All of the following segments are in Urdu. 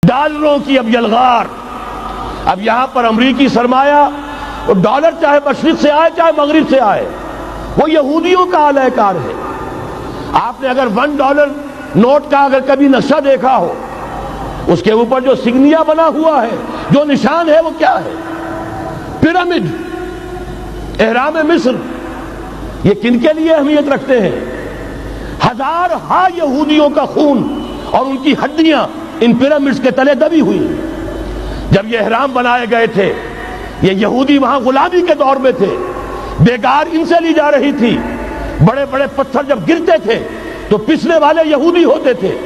ڈالروں کی اب یلغار. اب یہاں پر امریکی سرمایہ اور ڈالر چاہے مشرق سے آئے چاہے مغرب سے آئے وہ یہودیوں کا اعلی کار ہے. آپ نے اگر $1 نوٹ کا اگر کبھی نقشہ دیکھا ہو اس کے اوپر جو سگنیا بنا ہوا ہے جو نشان ہے وہ کیا ہے؟ پیرامڈ، احرام مصر. یہ کن کے لیے اہمیت رکھتے ہیں؟ ہزارہا یہودیوں کا خون اور ان کی ہڈیاں ان پیرامڈز کے تلے دبی ہوئی. جب یہ احرام بنائے گئے تھے یہ یہودی وہاں غلامی کے دور میں تھے، بیگار ان سے لی جا رہی تھی. بڑے بڑے پتھر جب گرتے تھے تو پسنے والے یہودی ہوتے تھے.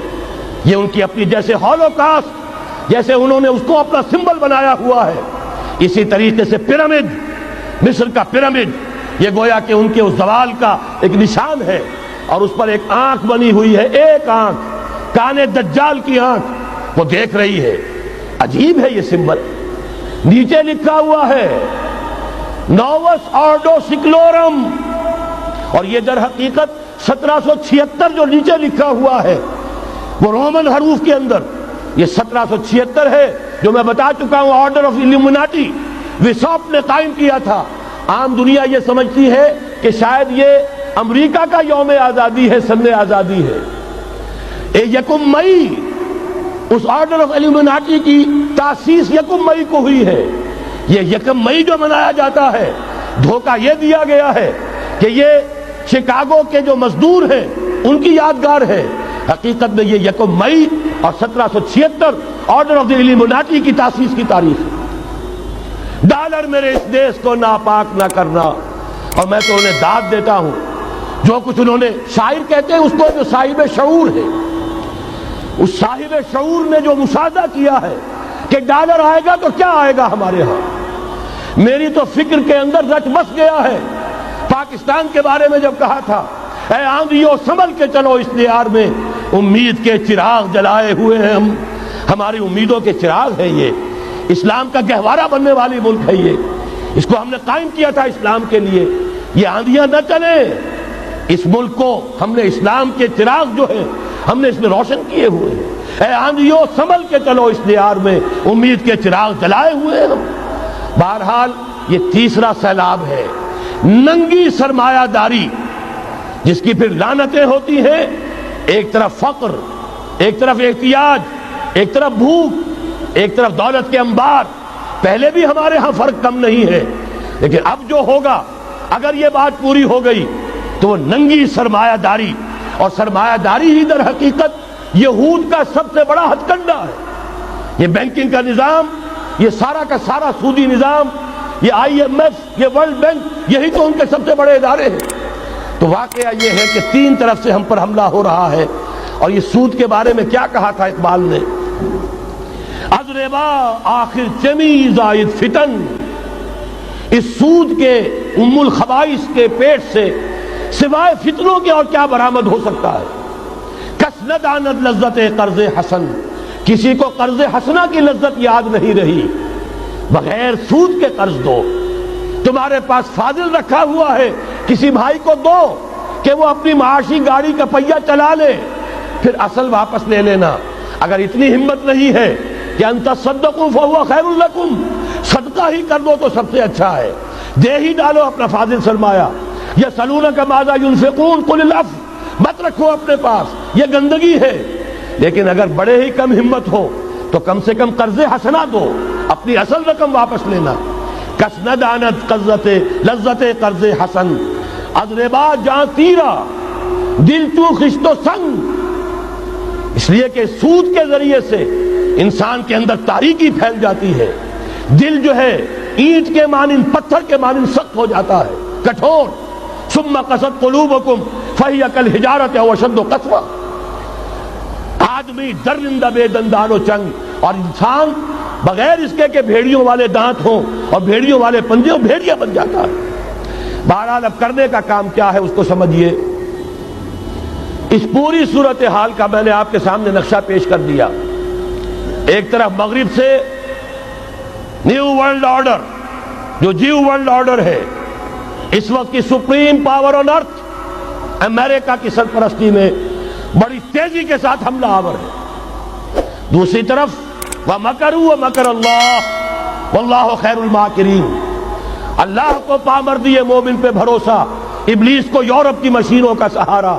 یہ ان کی اپنی جیسے ہولوکاسٹ، جیسے انہوں نے اس کو اپنا سمبل بنایا ہوا ہے، اسی طریقے سے پیرامڈ، مصر کا پیرامڈ یہ گویا کہ ان کے اس زوال کا ایک نشان ہے. اور اس پر ایک آنکھ بنی ہوئی ہے، ایک آنکھ، کانے دجال کی آنکھ، وہ دیکھ رہی ہے. عجیب ہے یہ سمبل. نیچے لکھا ہوا ہے نووس آرڈو سکلورم، اور یہ در حقیقت 1776 جو نیچے لکھا ہوا ہے وہ رومن حروف کے اندر یہ 1776 ہے جو میں بتا چکا ہوں آرڈر آف الومناٹی وساپ نے قائم کیا تھا. عام دنیا یہ سمجھتی ہے کہ شاید یہ امریکہ کا یوم آزادی ہے، سن آزادی ہے. 1 مئی اس آرڈر آف الومناٹی کی تاسیس 1 مئی کو ہوئی ہے. یہ 1 مئی جو منایا جاتا ہے دھوکہ یہ دیا گیا ہے کہ یہ شکاگو کے جو مزدور ہیں ان کی یادگار ہے. حقیقت میں یہ 1 مئی اور 1776 آرڈر آف دی الومناٹی کی تاسیس کی تاریخ ہے. ڈالر میرے اس دیش کو ناپاک نہ کرنا. اور میں تو انہیں داد دیتا ہوں جو کچھ انہوں نے، شاعر کہتے ہیں اس کو جو صاحب شعور ہے، اس صاحب شعور نے جو مشاہدہ کیا ہے کہ ڈالر آئے گا تو کیا آئے گا ہمارے ہاں. میری تو فکر کے اندر رچ بس گیا ہے. پاکستان کے بارے میں جب کہا تھا اے آندھیو سنبھل کے چلو اس دیار میں، امید کے چراغ جلائے ہوئے ہیں ہم، ہماری امیدوں کے چراغ ہے. یہ اسلام کا گہوارہ بننے والی ملک ہے، یہ اس کو ہم نے قائم کیا تھا اسلام کے لیے. یہ آندھیاں نہ چلیں، اس ملک کو ہم نے اسلام کے چراغ جو ہے ہم نے اس میں روشن کیے ہوئے ہیں. اے آندھیو سنبھل کے چلو اس دیار میں، امید کے چراغ جلائے ہوئے ہیں ہم. بہرحال یہ تیسرا سیلاب ہے، ننگی سرمایہ داری جس کی پھر لعنتیں ہوتی ہیں. ایک طرف فقر، ایک طرف احتیاج، ایک طرف بھوک، ایک طرف دولت کے انبار. پہلے بھی ہمارے ہاں فرق کم نہیں ہے، لیکن اب جو ہوگا اگر یہ بات پوری ہو گئی تو وہ ننگی سرمایہ داری. اور سرمایہ داری ہی در حقیقت یہود کا سب سے بڑا ہتھ کنڈا ہے. یہ بینکنگ کا نظام، یہ سارا کا سارا سودی نظام، یہ IMF، یہ ورلڈ بینک، یہی تو ان کے سب سے بڑے ادارے ہیں. تو واقعہ یہ ہے کہ 3 طرف سے ہم پر حملہ ہو رہا ہے. اور یہ سود کے بارے میں کیا کہا تھا اقبال نے؟ از ربا آخر چمی زائد فتن، اس سود کے ام الخبائث کے پیٹ سے سوائے فتنوں کے اور کیا برآمد ہو سکتا ہے؟ کس نہ داند لذت قرض حسن، کسی کو قرض حسنہ کی لذت یاد نہیں رہی. بغیر سود کے قرض دو. تمہارے پاس فاضل رکھا ہوا ہے کسی بھائی کو دو کہ وہ اپنی معاشی گاڑی کا پہیہ چلا لے، پھر اصل واپس لے لینا. اگر اتنی ہمت نہیں ہے کہ ان تصدقوا فهو خیر لکم، صدقہ ہی کر دو تو سب سے اچھا ہے، دے ہی ڈالو اپنا فاضل سرمایہ. یسألونک ماذا ينفقون قل العفو، مت رکھو اپنے پاس، یہ گندگی ہے. لیکن اگر بڑے ہی کم ہمت ہو تو کم سے کم قرض حسنہ دو، اپنی اصل رقم واپس لینا. کس نہ داند لذت قرض حسن، از ربا جاں تیرا دل تو خشت و سنگ. اس لیے کہ سود کے ذریعے سے انسان کے اندر تاریکی پھیل جاتی ہے. دل جو ہے اینٹ کے مانند، پتھر کے مانند سخت ہو جاتا ہے، کٹھور. ثم قست قلوبکم فہی کالحجارۃ او اشد قسوہ. آدمی درندہ بے دندان و چنگ، اور انسان بغیر اس کے کہ بھیڑیوں والے دانت ہوں اور بھیڑیوں والے پنجے ہوں بھیڑیا بن جاتا ہے. بہرحال اب کرنے کا کام کیا ہے اس کو سمجھیے. اس پوری صورتحال کا میں نے آپ کے سامنے نقشہ پیش کر دیا. ایک طرف مغرب سے نیو ورلڈ آرڈر، جو جیو ورلڈ آرڈر ہے، اس وقت کی سپریم پاور آن ارتھ امریکہ کی سرپرستی میں بڑی تیزی کے ساتھ حملہ آور ہے. دوسری طرف وَمَكَرُوا وَمَكَرَ اللَّهُ وَاللَّهُ خَيْرُ الْمَاكِرِينَ۔ اللہ کو پامردی مومن پہ بھروسہ، ابلیس کو یورپ کی مشینوں کا سہارا۔